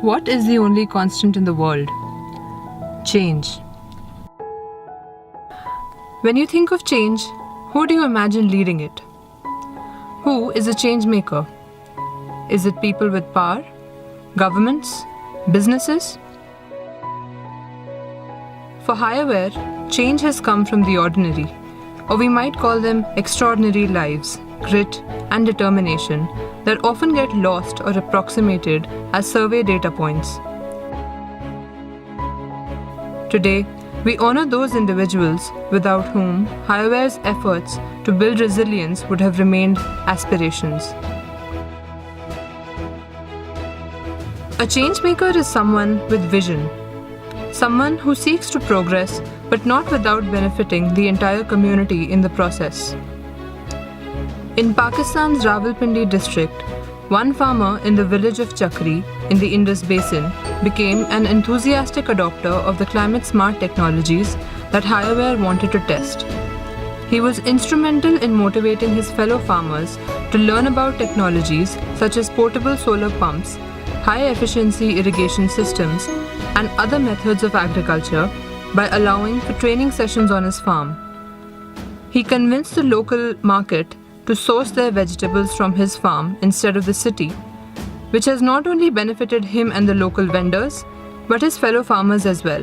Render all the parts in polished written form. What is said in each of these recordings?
What is the only constant in the world? Change. When you think of change, who do you imagine leading it? Who is a change maker? Is it people with power? Governments? Businesses? For Higherware, change has come from the ordinary, or we might call them extraordinary lives, grit, and determination that often get lost or approximated as survey data points. Today, we honor those individuals without whom Higherware's efforts to build resilience would have remained aspirations. A changemaker is someone with vision, someone who seeks to progress but not without benefiting the entire community in the process. In Pakistan's Rawalpindi district, one farmer in the village of Chakri in the Indus Basin became an enthusiastic adopter of the climate-smart technologies that Higherware wanted to test. He was instrumental in motivating his fellow farmers to learn about technologies such as portable solar pumps, high-efficiency irrigation systems, and other methods of agriculture by allowing for training sessions on his farm. He convinced the local market to source their vegetables from his farm instead of the city, which has not only benefited him and the local vendors, but his fellow farmers as well.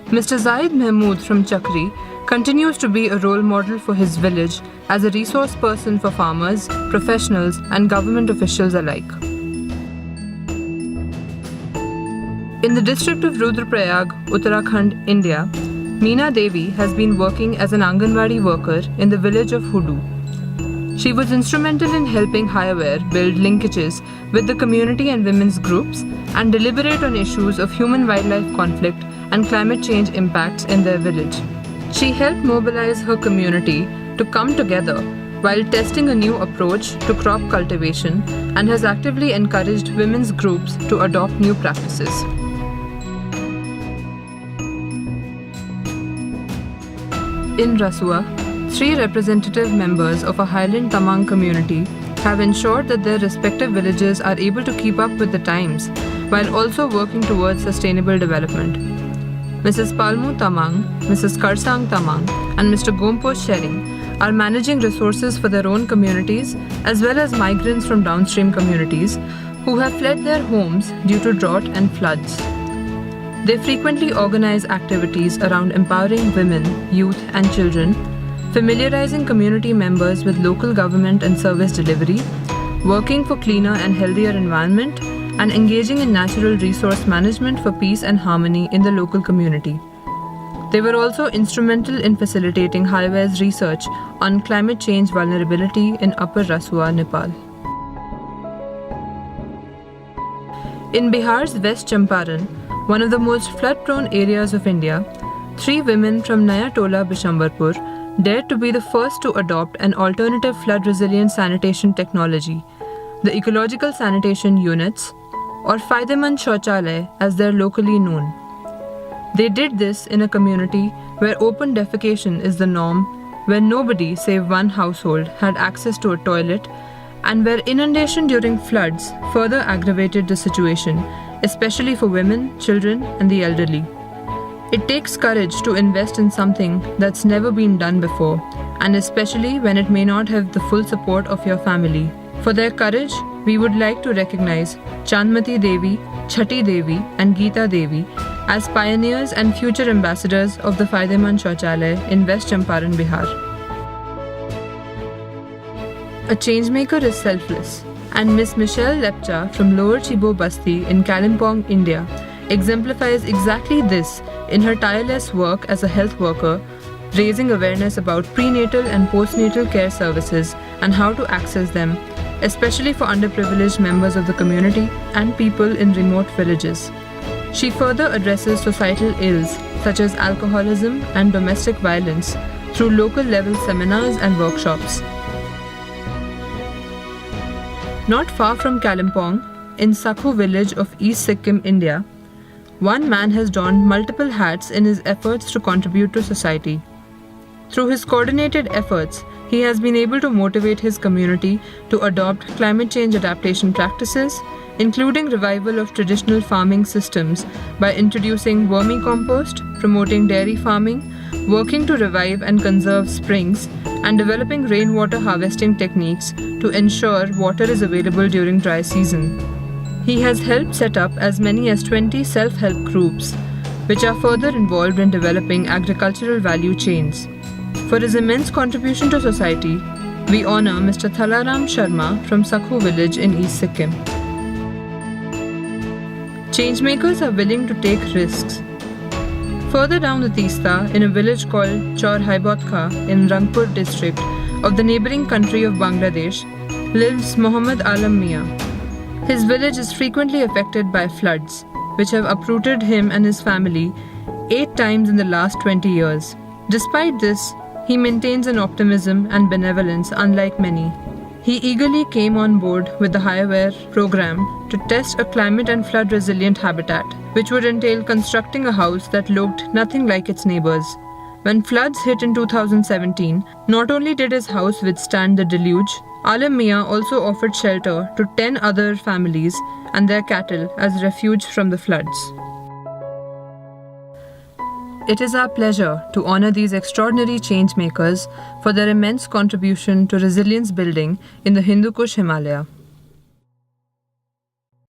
Mr. Zaid Mahmood from Chakri continues to be a role model for his village as a resource person for farmers, professionals, and government officials alike. In the district of Rudraprayag, Uttarakhand, India, Meena Devi has been working as an Anganwadi worker in the village of Hudu. She was instrumental in helping Higherware build linkages with the community and women's groups and deliberate on issues of human-wildlife conflict and climate change impacts in their village. She helped mobilize her community to come together while testing a new approach to crop cultivation and has actively encouraged women's groups to adopt new practices. In Rasua, 3 representative members of a Highland Tamang community have ensured that their respective villages are able to keep up with the times while also working towards sustainable development. Mrs. Palmu Tamang, Mrs. Karsang Tamang, and Mr. Gompo Shering are managing resources for their own communities as well as migrants from downstream communities who have fled their homes due to drought and floods. They frequently organize activities around empowering women, youth, and children, familiarizing community members with local government and service delivery, working for cleaner and healthier environment, and engaging in natural resource management for peace and harmony in the local community. They were also instrumental in facilitating Higherware's research on climate change vulnerability in Upper Rasua, Nepal. In Bihar's West Champaran, one of the most flood-prone areas of India, 3 women from Naya Tola Bishambarpur dared to be the first to adopt an alternative flood-resilient sanitation technology, the ecological sanitation units, or Faideman Shauchalay as they're locally known. They did this in a community where open defecation is the norm, where nobody save one household had access to a toilet, and where inundation during floods further aggravated the situation, especially for women, children, and the elderly. It takes courage to invest in something that's never been done before, and especially when it may not have the full support of your family. For their courage, we would like to recognize Chanmati Devi, Chhati Devi, and Gita Devi as pioneers and future ambassadors of the Faideman Shauchalay in West Champaran, Bihar. A changemaker is selfless, and Miss Michelle Lepcha from Lower Chibo Basti in Kalimpong, India, exemplifies exactly this in her tireless work as a health worker, raising awareness about prenatal and postnatal care services and how to access them, especially for underprivileged members of the community and people in remote villages. She further addresses societal ills such as alcoholism and domestic violence through local level seminars and workshops. Not far from Kalimpong, in Sakhu village of East Sikkim, India, one man has donned multiple hats in his efforts to contribute to society. Through his coordinated efforts, he has been able to motivate his community to adopt climate change adaptation practices, including revival of traditional farming systems by introducing vermicompost, promoting dairy farming, working to revive and conserve springs, and developing rainwater harvesting techniques to ensure water is available during dry season. He has helped set up as many as 20 self-help groups, which are further involved in developing agricultural value chains. For his immense contribution to society, we honor Mr. Thalaram Sharma from Sakhu village in East Sikkim. Changemakers are willing to take risks. Further down the Tista, in a village called Chaur Haibotka in Rangpur district of the neighboring country of Bangladesh, lives Muhammad Alam Mia. His village is frequently affected by floods, which have uprooted him and his family 8 times in the last 20 years. Despite this, he maintains an optimism and benevolence unlike many. He eagerly came on board with the HighAware program to test a climate and flood resilient habitat, which would entail constructing a house that looked nothing like its neighbors. When floods hit in 2017, not only did his house withstand the deluge, Alam Mia also offered shelter to 10 other families and their cattle as refuge from the floods. It is our pleasure to honor these extraordinary change makers for their immense contribution to resilience building in the Hindu Kush Himalaya.